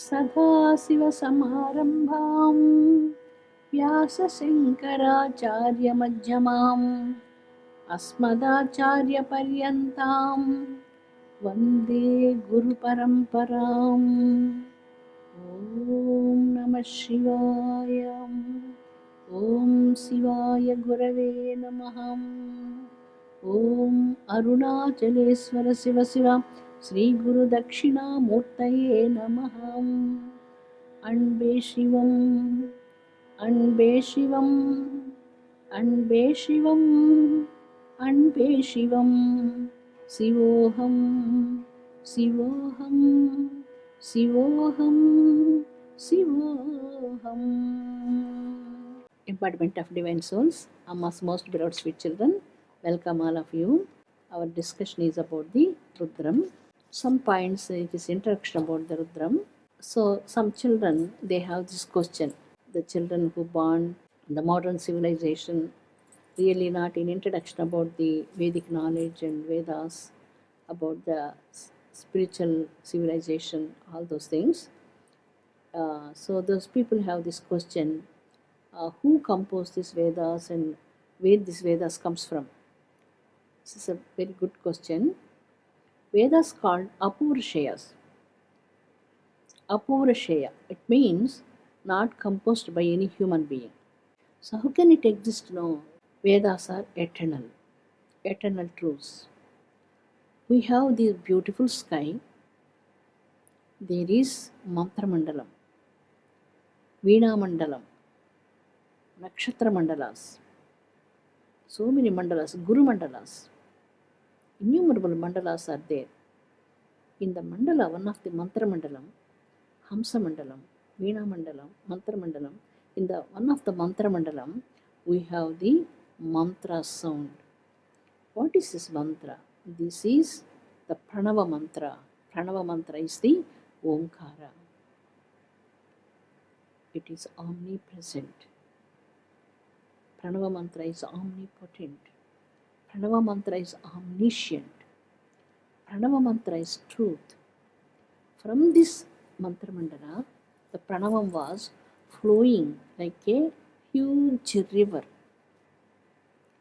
सदाशिवसमारम्भां व्यासशङ्कराचार्यमध्यमाम् अस्मदाचार्यपर्यन्तां वन्दे गुरुपरम्पराम्। ॐ नमः शिवाय। ॐ शिवाय गुरवे नमः। ॐ अरुणाचलेश्वर शिव शिव श्रीगुरुदक्षिणामूर्तये नमः। अण्बे शिवम् अण्बे शिवम् अण्बे शिवम् अण्बे शिवम् शिवोऽहं शिवोऽहं शिवोऽहं शिवोऽहम्. Embodiment of Divine Souls, Amma's most beloved sweet children, welcome all of you. Our discussion is about the Rudram. Some points, it is introduction about the Rudram. So some children, they have this question. The children who born in the modern civilization, really not in introduction about the Vedic knowledge and Vedas, about the spiritual civilization, all those things. So those people have this question, who composed these Vedas and where these Vedas comes from? This is a very good question. Vedas called Apurashayas. Apurashaya, it means not composed by any human being. So how can it exist now? Vedas are eternal, eternal truths. We have this beautiful sky. There is Mantra Mandalam, Veena Mandalam, Nakshatra Mandalas, so many mandalas, Guru Mandalas. Innumerable mandalas are there. In the mandala, one of the Mantra Mandalam, Hamsa Mandalam, Veena Mandalam, Mantra Mandalam. In the one of the Mantra Mandalam, we have the mantra sound. What is this mantra? This is the Pranava mantra. Pranava mantra is the Omkara. It is omnipresent. Pranava mantra is omnipotent. Pranava mantra is omniscient. Pranava mantra is truth. From this mantra mandala, the pranavam was flowing like a huge river.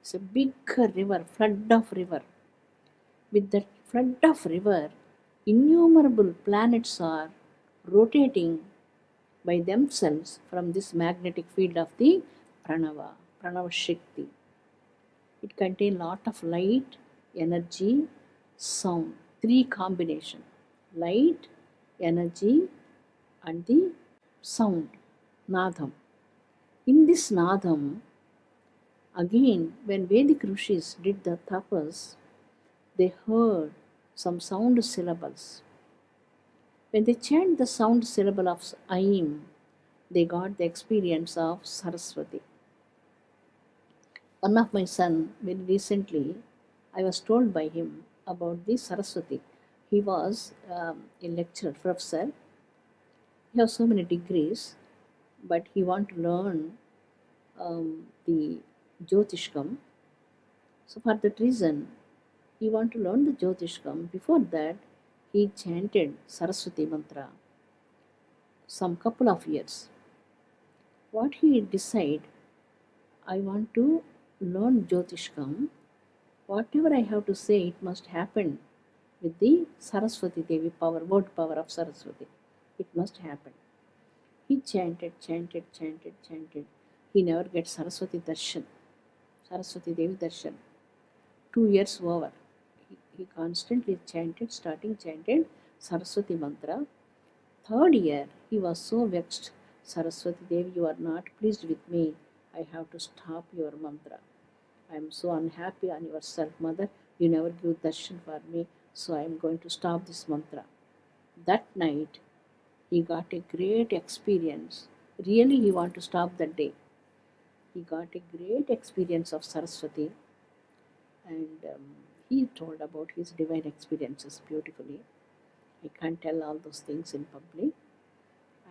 It's a big river, flood of river. With that flood of river, innumerable planets are rotating by themselves from this magnetic field of the Pranava, Pranava Shakti. It contains lot of light, energy, sound, three combination: light, energy, and the sound, Nadam. In this Nadam, again, when Vedic Rishis did the tapas, they heard some sound syllables. When they chant the sound syllable of Aim, they got the experience of Saraswati. One of my son, very recently, I was told by him about the Saraswati. He was a lecturer, professor. He has so many degrees, but he want to learn the Jyotishkam. So for that reason, he want to learn the Jyotishkam. Before that, he chanted Saraswati mantra some couple of years. What he decided, I want to learn Jyotishkam. Whatever I have to say, it must happen with the Saraswati Devi power, word power of Saraswati. It must happen. He chanted. He never gets Saraswati darshan, Saraswati Devi darshan. 2 years over. He constantly chanted Saraswati mantra. 3rd year, he was so vexed. Saraswati Devi, you are not pleased with me. I have to stop your mantra. I am so unhappy on yourself, mother. You never give darshan for me, so I am going to stop this mantra. That night, he got a great experience. Really, he want to stop that day. He got a great experience of Saraswati, and he told about his divine experiences beautifully. I can't tell all those things in public,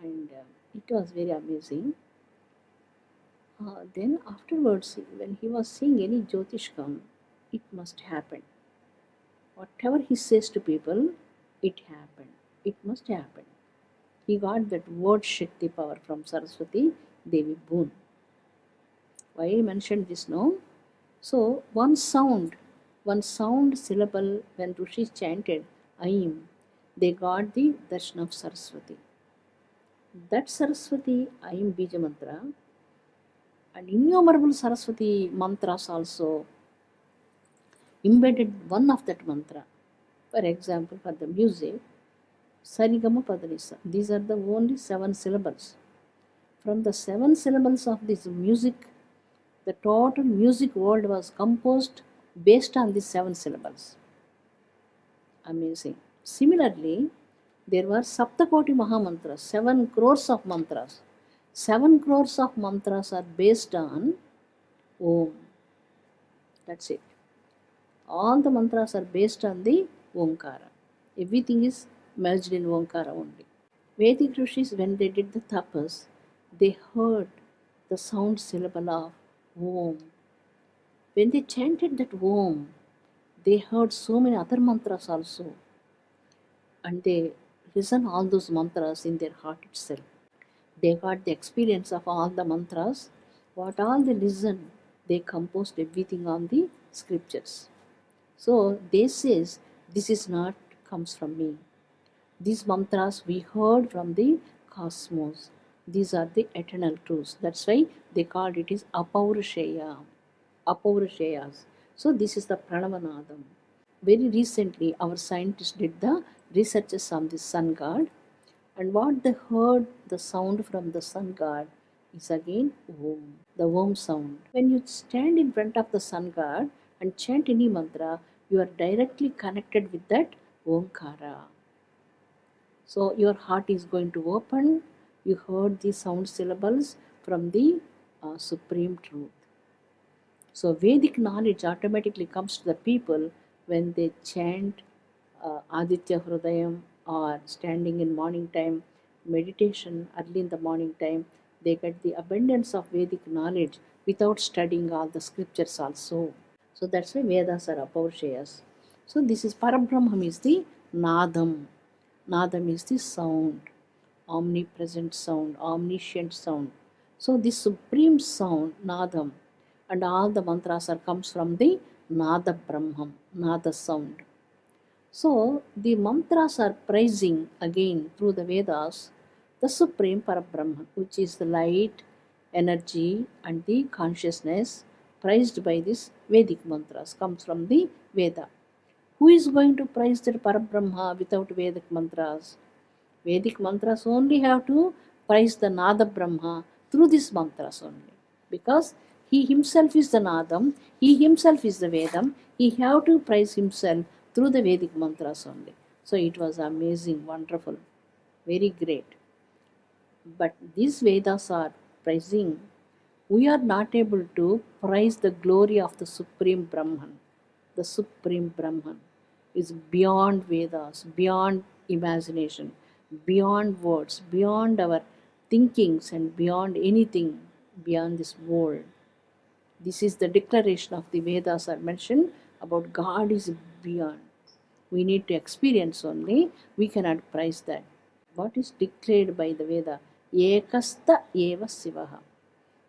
and it was very amazing. Then afterwards, when he was seeing any Jyotishkam, it must happen. Whatever he says to people, it happened. It must happen. He got that word Shakti power from Saraswati Devi boon. Why I mentioned this now? So one sound syllable when Rishis chanted Aim, they got the darshan of Saraswati. That Saraswati Aim Bija mantra and innumerable Saraswati mantras also embedded one of that mantra. For example, for the music, Sarigama Padanisa. These are the only 7 syllables. From the 7 syllables of this music, the total music world was composed based on these 7 syllables. Amazing. Similarly, there were Saptakoti Mahamantras, 7 crores of mantras. 7 crores of mantras are based on Om. That's it. All the mantras are based on the Omkara. Everything is merged in Omkara only. Vedic Rishis, when they did the tapas, they heard the sound syllable of Om. When they chanted that Om, they heard so many other mantras also. And they listen all those mantras in their heart itself. They got the experience of all the mantras. What all they listen, they composed everything on the scriptures. So they says, this is not comes from me. These mantras we heard from the cosmos. These are the eternal truths. That's why they called it is Apaurusheya. Apaurushyas. So this is the Pranavanadam. Very recently our scientists did the researches on the sun god, and what they heard the sound from the sun god is again Om, the Om sound. When you stand in front of the sun god and chant any mantra, you are directly connected with that Omkara. So your heart is going to open. You heard the sound syllables from the supreme truth. So Vedic knowledge automatically comes to the people when they chant Aditya Hridayam or standing in morning time, meditation early in the morning time. They get the abundance of Vedic knowledge without studying all the scriptures also. So that's why Vedas are Apaurshayas. So this is Parabrahman is the Nadam. Nadam is the sound, omnipresent sound, omniscient sound. So this supreme sound, Nadam, and all the mantras are comes from the Nada Brahman, Nada sound. So the mantras are praising again through the Vedas the supreme Parabrahman, which is the light, energy, and the consciousness praised by this Vedic mantras comes from the Veda. Who is going to praise the Parabrahma without Vedic mantras? Vedic mantras only have to praise the Nada Brahma through these mantras only. Because he himself is the Nadam, he himself is the Vedam, he have to praise himself through the Vedic mantras only. So it was amazing, wonderful, very great. But these Vedas are praising. We are not able to praise the glory of the Supreme Brahman. The Supreme Brahman is beyond Vedas, beyond imagination, beyond words, beyond our thinkings, and beyond anything beyond this world. This is the declaration of the Vedas are mentioned about God is beyond. We need to experience only, we cannot price that. What is declared by the Veda? Ekasta eva Sivaha.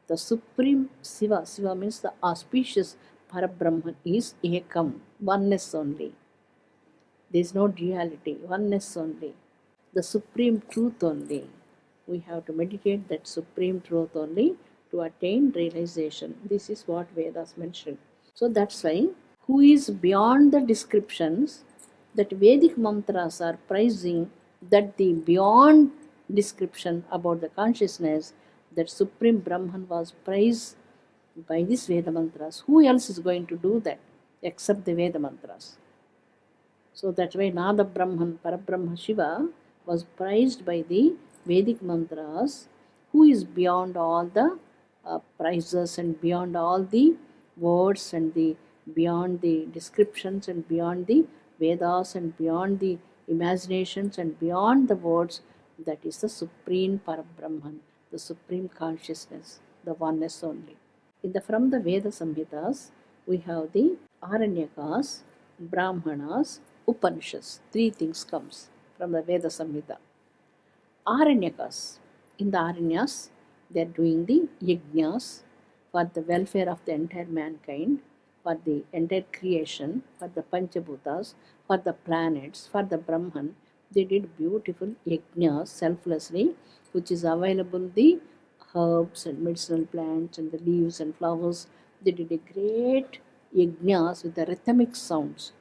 The supreme Siva, Siva means the auspicious Parabrahman is Ekam, oneness only. There is no duality, oneness only. The supreme truth only. We have to meditate that supreme truth only to attain realization. This is what Vedas mention. So that's why, who is beyond the descriptions, that Vedic mantras are praising that the beyond description about the consciousness, that Supreme Brahman was praised by these Veda mantras. Who else is going to do that except the Veda mantras? So that's why Nada Brahman, Parabrahma Shiva, was praised by the Vedic mantras, who is beyond all the praises and beyond all the words and the beyond the descriptions and beyond the Vedas and beyond the imaginations and beyond the words. That is the supreme Parabrahman, the supreme consciousness, the oneness only. From the Veda Samhitas, we have the Aranyakas, Brahmanas, Upanishads. 3 things comes from the Veda Samhita. Aranyakas. In the Aranyas, they are doing the yajnas for the welfare of the entire mankind, for the entire creation, for the Panchabhutas, for the planets, for the Brahman. They did beautiful yajnas selflessly, which is available the herbs and medicinal plants and the leaves and flowers. They did a great yajnas with the rhythmic sounds.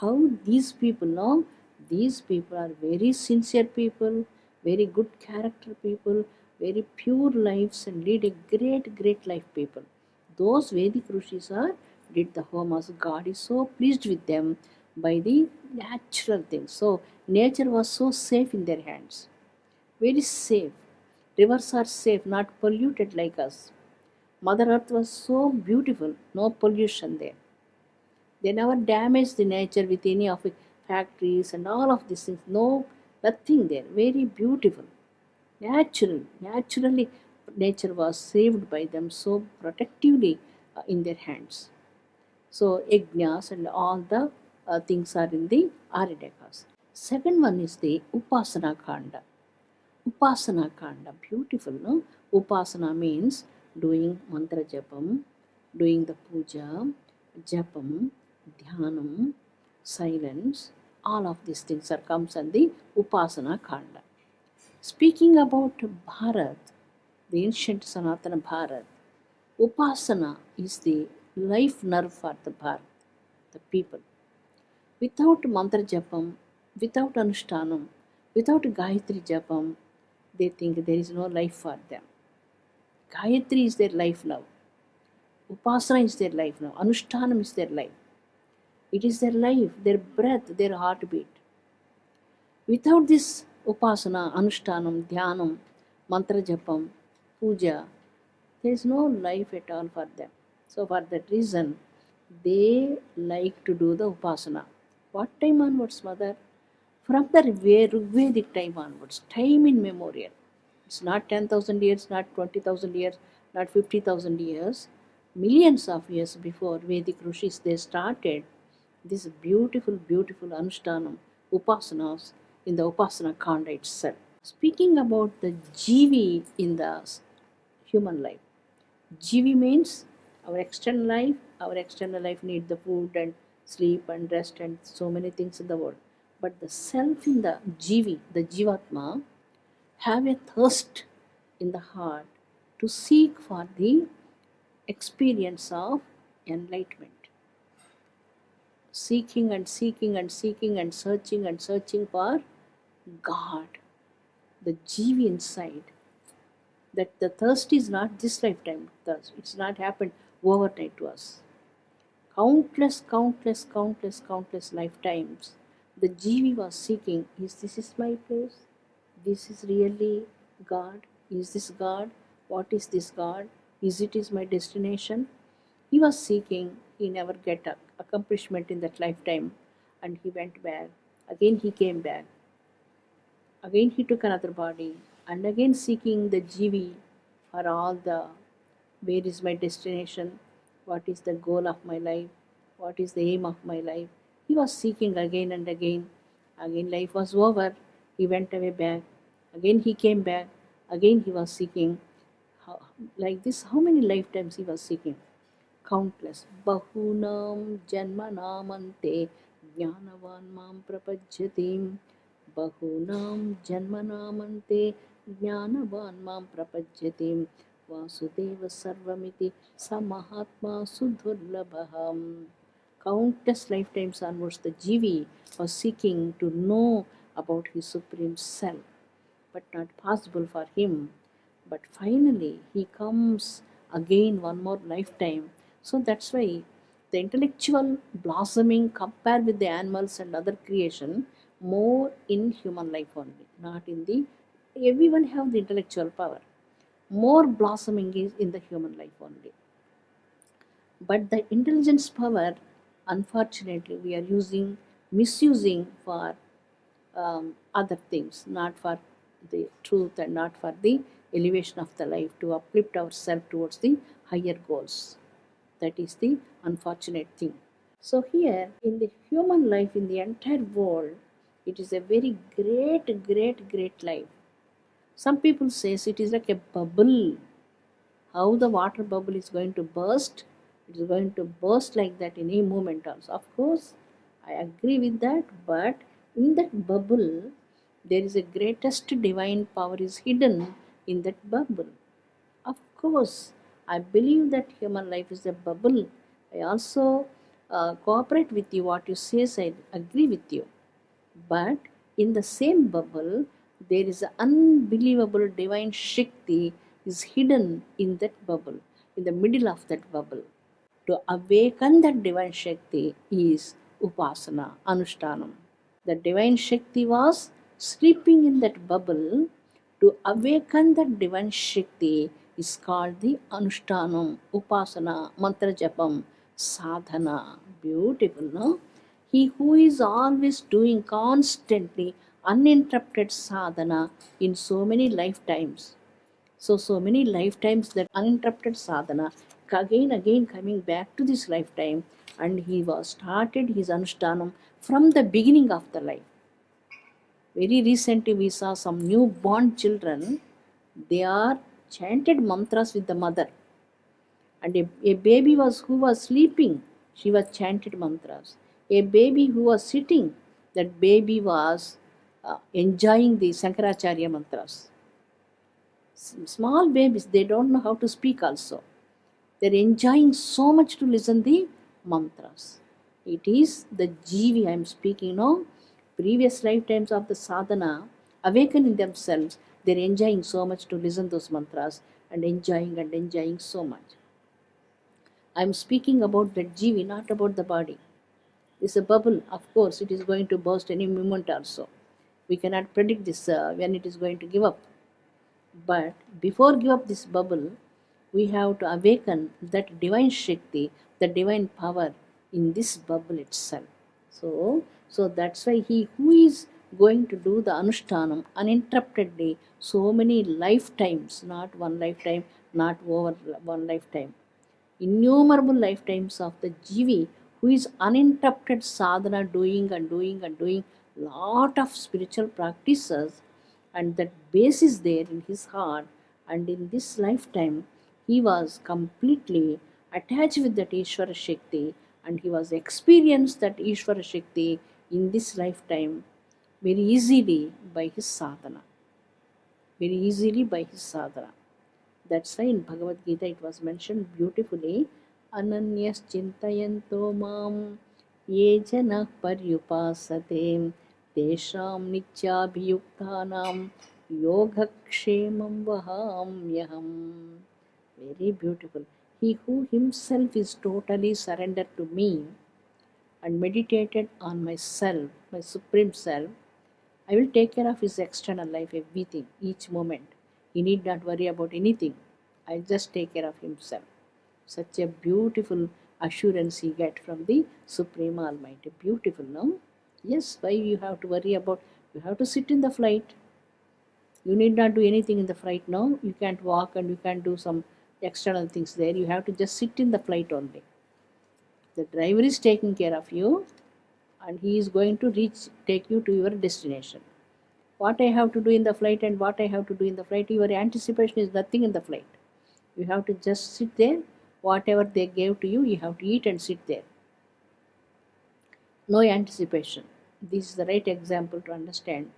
How these people know, these people are very sincere people, very good character people, very pure lives and lead a great life people. Those Vedic rishis are did the homas. God is so pleased with them by the natural things. So nature was so safe in their hands, very safe. Rivers are safe, not polluted like us. Mother earth was so beautiful, no pollution there. They never damage the nature with any of the factories and all of these things. No, nothing there. Very beautiful. Naturally, nature was saved by them so protectively in their hands. So, yajnas and all the things are in the Aridakas. Second one is the Upasana Kanda. Upasana Kanda, beautiful, no? Upasana means doing mantra japam, doing the puja, japam, dhyanam, silence, all of these things are comes in the Upasana Kanda. Speaking about Bharat, the ancient Sanatana Bharat, Upasana is the life nerve for the Bharat, the people. Without mantra japam, without anushtanam, without Gayatri japam, they think there is no life for them. Gayatri is their life now. Upasana is their life now. Anushtanam is their life. It is their life, their breath, their heartbeat. Without this Upasana, Anushtanam, Dhyanam, Mantra Japam, Puja, there is no life at all for them. So for that reason, they like to do the Upasana. What time onwards, mother? From the Rigvedic time onwards, time immemorial. It's not 10,000 years, not 20,000 years, not 50,000 years. Millions of years before Vedic Rishis, they started this beautiful Anushtanam, Upasanas in the Upasana Kanda itself. Speaking about the Jivi in the human life. Jivi means our external life. Our external life needs the food and sleep and rest and so many things in the world. But the self in the Jivi, the Jivatma, have a thirst in the heart to seek for the experience of enlightenment. Seeking and seeking and seeking and searching for God, the Jivi inside. That the thirst is not this lifetime thirst. It's not happened overnight to us. Countless lifetimes, the Jivi was seeking, this is my place? This is really God? Is this God? What is this God? Is it is my destination? He was seeking, he never get accomplishment in that lifetime, and he went back. Again he came back. Again he took another body, and again seeking the Jivi for all the where is my destination, what is the goal of my life, what is the aim of my life. He was seeking again and again. Again life was over. He went away back. Again he came back. Again he was seeking. Like this, how many lifetimes he was seeking? Countless. Bahunam janmanamante jnanavan mam prapajyatim. Bahunam janmanamante jnanavan mam prapajyatim. Vasudeva sarvamiti samahatma sudurlabham. Countless lifetimes onwards, the Jivi was seeking to know about his Supreme Self, but not possible for him. But finally, he comes again one more lifetime. So that's why the intellectual blossoming compared with the animals and other creation more in human life only, not in the everyone have the intellectual power. More blossoming is in the human life only. But the intelligence power, unfortunately, we are misusing for other things, not for the truth and not for the elevation of the life to uplift ourselves towards the higher goals. That is the unfortunate thing. So, here in the human life, in the entire world, it is a very great life. Some people says it is like a bubble. How the water bubble is going to burst? It is going to burst like that in a moment also. Of course, I agree with that, but in that bubble, there is a greatest divine power is hidden in that bubble. Of course, I believe that human life is a bubble. I also cooperate with you. What you say, I agree with you. But in the same bubble, there is an unbelievable divine Shakti is hidden in that bubble, in the middle of that bubble. To awaken that divine Shakti is Upasana, Anushtanam. The divine Shakti was sleeping in that bubble. To awaken that divine Shakti is called the Anushtanam, Upasana, Mantra Japam, Sadhana. Beautiful, no? He who is always doing constantly uninterrupted sadhana in so many lifetimes. So many lifetimes that uninterrupted sadhana, again coming back to this lifetime, and he was started his anushtanam from the beginning of the life. Very recently we saw some newborn children, they are chanted mantras with the mother. And a baby who was sleeping, she was chanted mantras. A baby who was sitting, that baby was enjoying the Sankaracharya mantras. Small babies, they don't know how to speak also. They're enjoying so much to listen the mantras. It is the Jivi I am speaking now. Previous lifetimes of the sadhana, awakening themselves, they're enjoying so much to listen those mantras and enjoying so much. I am speaking about the Jivi, not about the body. It's a bubble, of course, it is going to burst any moment also. We cannot predict this when it is going to give up. But before give up this bubble, we have to awaken that divine Shakti, the divine power in this bubble itself. So that's why he who is going to do the Anushtanam uninterruptedly, so many lifetimes, not one lifetime, not over one lifetime, innumerable lifetimes of the Jivi who is uninterrupted sadhana doing lot of spiritual practices, and that base is there in his heart, and in this lifetime he was completely attached with that Ishvara Shakti, and he was experienced that Ishvara Shakti in this lifetime very easily by his sadhana. Very easily by his sadhana. That's why in Bhagavad Gita it was mentioned beautifully, Ananyas Chintayanto Mam Ye Jana Paryupasate Tesham Nityabhiyuktanam Yogakshemam Vahamyaham. Very beautiful. He who himself is totally surrendered to me and meditated on myself, my supreme self, I will take care of his external life, everything, each moment. He need not worry about anything. I'll just take care of himself. Such a beautiful assurance he get from the Supreme Almighty. Beautiful, no? Yes, why you have to worry about? You have to sit in the flight. You need not do anything in the flight now. You can't walk and you can't do some external things there. You have to just sit in the flight only. The driver is taking care of you and he is going to take you to your destination. What I have to do in the flight and what I have to do in the flight, your anticipation is nothing in the flight. You have to just sit there. Whatever they gave to you, you have to eat and sit there. No anticipation. This is the right example to understand.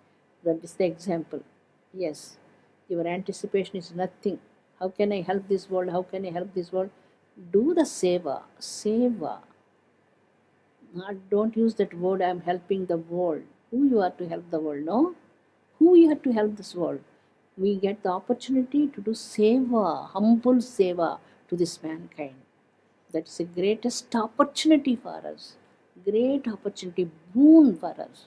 That is the example. Yes, your anticipation is nothing. How can I help this world? How can I help this world? Do the seva. Seva. Don't use that word, I am helping the world. Who you are to help the world, no? Who you are to help this world? We get the opportunity to do seva, humble seva to this mankind. That's the greatest opportunity for us. Great opportunity, boon for us.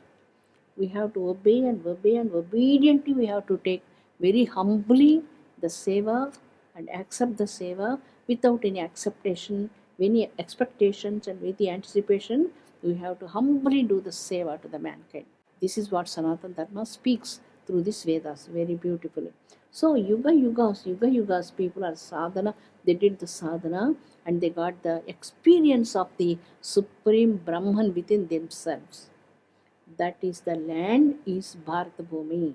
We have to obey and obediently we have to take very humbly the seva and accept the seva without any acceptation, any expectations and with the anticipation. We have to humbly do the seva to the mankind. This is what Sanatana Dharma speaks through this Vedas very beautifully. So yugas, people are sadhana, they did the sadhana and they got the experience of the Supreme Brahman within themselves. That is the land is Bharat Bhumi.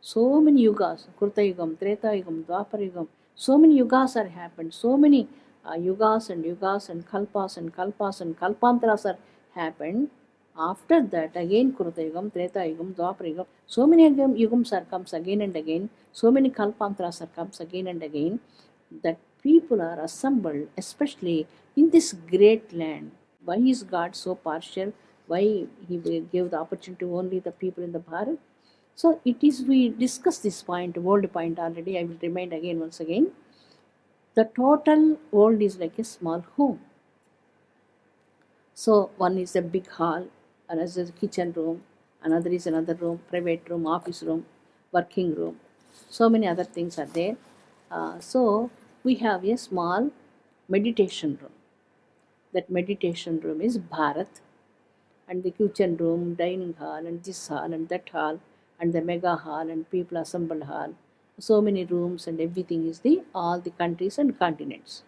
So many yugas, Kruta Yugam, Treta Yugam, Dwapara Yugam, so many yugas are happened, so many yugas and kalpas and kalpas and kalpantaras are happened. After that, again Kruta Yugam, Treta Yugam, Dwapara Yugam, so many yugams are comes again and again, so many kalpantaras are comes again and again, that people are assembled, especially in this great land. Why is God so partial? Why He gave the opportunity to only the people in the Bharat? So it is, we discussed this point, world point already. I will remind again once again. The total world is like a small home. So one is a big hall, another is a kitchen room, another is another room, private room, office room, working room. So many other things are there. So we have a small meditation room. That meditation room is Bharat, and the kitchen room, dining hall, and this hall, and that hall, and the mega hall, and people assembled hall. So many rooms and everything is the all the countries and continents.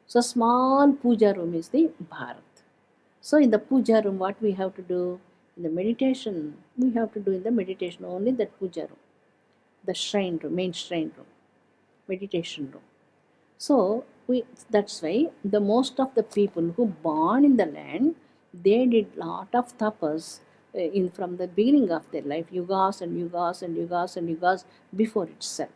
So small puja room is the Bharat. So in the puja room, what we have to do? In the meditation, we have to do in the meditation only that puja room, the shrine room, main shrine room, meditation room. So that's why the most of the people who born in the land, they did lot of tapas in from the beginning of their life, yugas and yugas and yugas and yugas before itself.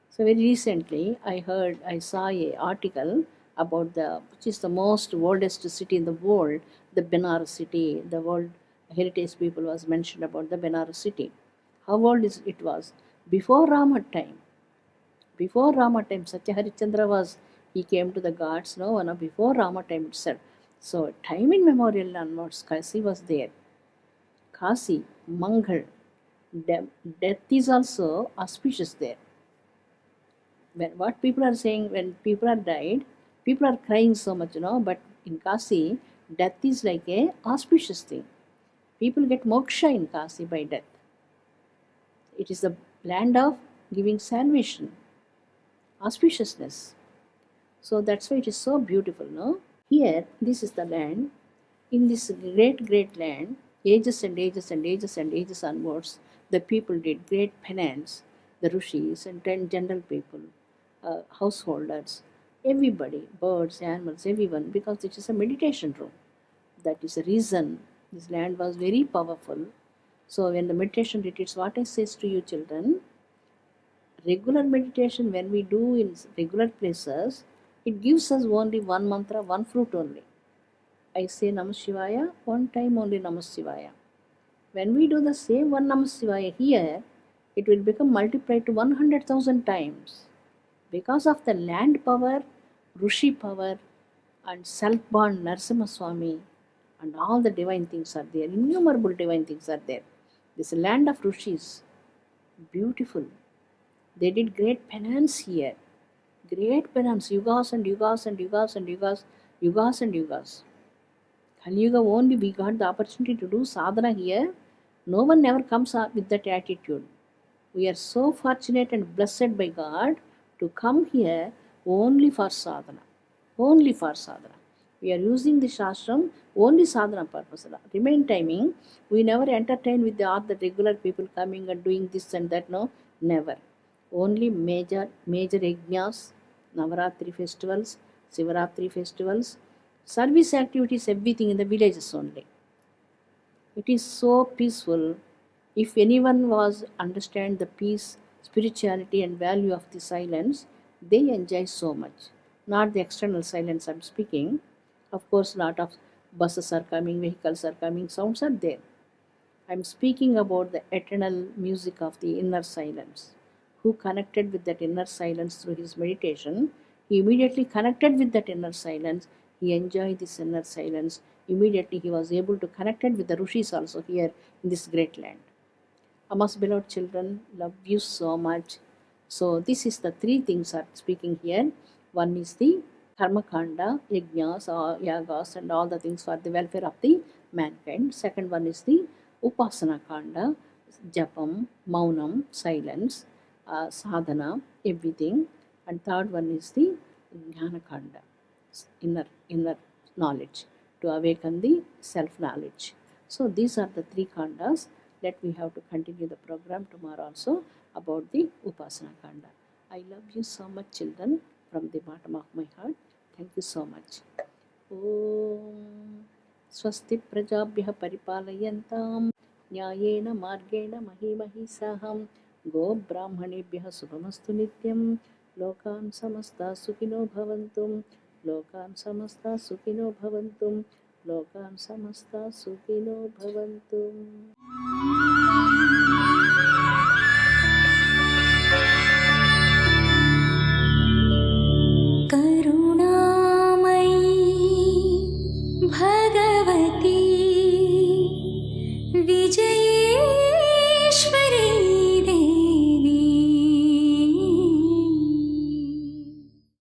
So very recently, I saw a article about which is the most oldest city in the world, the Benares city. The World Heritage people was mentioned about the Benares city. How old is it was? Before Rama time. Before Rama time, Satya Harichandra was, he came to the Ghats, no, before Rama time itself. So time immemorial landmarks, Kasi was there. Kasi, Mangal, death is also auspicious there. What people are saying, when people are died, people are crying so much, but in Kasi, death is like a auspicious thing. People get moksha in Kasi by death. It is the land of giving salvation, auspiciousness. So that's why it is so beautiful, no? Here, this is the land. In this great, great land, ages and ages and ages and ages onwards, the people did great penance. The rishis and general people, householders, everybody, birds, animals, everyone, because it is a meditation room. That is the reason this land was very powerful. So when the meditation retreats, what I says to you children, regular meditation when we do in regular places, it gives us only one mantra, one fruit only. I say Namah Shivaya, one time only Namah Shivaya. When we do the same one Namah Shivaya here, it will become multiplied to 100,000 times. Because of the land power, Rishi power, and self-born Narasimha Swami, and all the divine things are there, innumerable divine things are there. This land of Rishis, beautiful. They did great penance here. Great penance, yugas and yugas and yugas and yugas, yugas and yugas. Kali Yuga only we got the opportunity to do sadhana here. No one ever comes up with that attitude. We are so fortunate and blessed by God to come here only for sadhana. Only for sadhana. We are using the shastram only sadhana purpose. Remain timing, we never entertain with all the regular people coming and doing this and that. No, never. Only major yajnas, Navaratri festivals, Sivaratri festivals, service activities, everything in the villages only. It is so peaceful. If anyone was understand the peace, spirituality and value of the silence, they enjoy so much. Not the external silence I'm speaking. Of course, lot of buses are coming, vehicles are coming, sounds are there. I'm speaking about the eternal music of the inner silence. Who connected with that inner silence through his meditation, he immediately connected with that inner silence. He enjoyed this inner silence. Immediately he was able to connect it with the rishis also here in this great land. Amongst beloved children, love you so much. So this is the three things are speaking here. One is the karma kanda, yajnas, yagas and all the things for the welfare of the mankind. Second one is the upasana kanda, japam, maunam, silence, sadhana, everything. And third one is the jnana kanda, inner knowledge, to awaken the self knowledge. So these are the three khandas. Let we have to continue the program tomorrow also about the Upasana Kanda. I love you so much, children, from the bottom of my heart. Thank you so much. Om Swasti Prajabhyah Paripalayantam Nyayena Margena Mahimahi Saham Go Brahmanebhyah Subhamastu Nityam Lokan Samasta Sukhino Bhavantum Lokan Samasta Sukhino Bhavantum Lokan Samasta Sukhino Bhavantum.